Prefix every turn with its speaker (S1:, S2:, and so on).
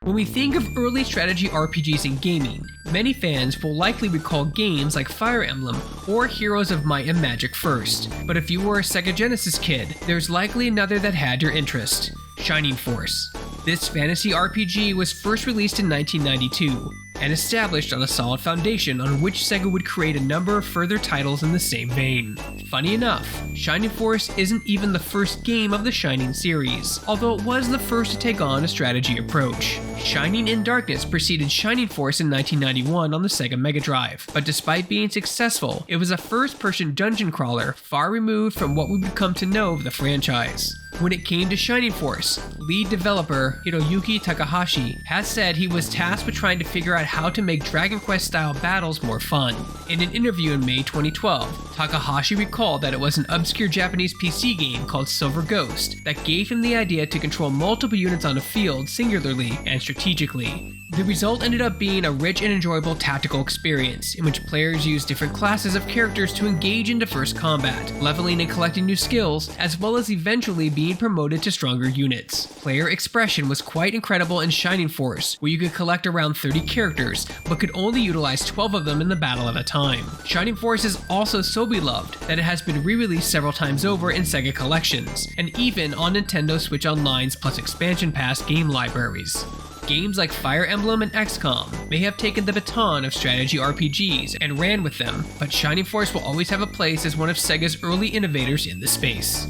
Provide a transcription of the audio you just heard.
S1: When we think of early strategy RPGs in gaming, many fans will likely recall games like Fire Emblem or Heroes of Might and Magic first. But if you were a Sega Genesis kid, there's likely another that had your interest: Shining Force. This fantasy RPG was first released in 1992 and established on a solid foundation on which Sega would create a number of further titles in the same vein. Funny enough, Shining Force isn't even the first game of the Shining series, although it was the first to take on a strategy approach. Shining in Darkness preceded Shining Force in 1991 on the Sega Mega Drive, but despite being successful, it was a first-person dungeon crawler far removed from what we would come to know of the franchise. When it came to Shining Force, lead developer Hiroyuki Takahashi has said he was tasked with trying to figure out how to make Dragon Quest-style battles more fun. In an interview in May 2012, Takahashi recalled that it was an obscure Japanese PC game called Silver Ghost that gave him the idea to control multiple units on a field singularly and strategically. The result ended up being a rich and enjoyable tactical experience, in which players use different classes of characters to engage into first combat, leveling and collecting new skills, as well as eventually being promoted to stronger units. Player expression was quite incredible in Shining Force, where you could collect around 30 characters, but could only utilize 12 of them in the battle at a time. Shining Force is also so beloved that it has been re-released several times over in Sega collections, and even on Nintendo Switch Online's plus expansion pass game libraries. Games like Fire Emblem and XCOM may have taken the baton of strategy RPGs and ran with them, but Shining Force will always have a place as one of Sega's early innovators in the space.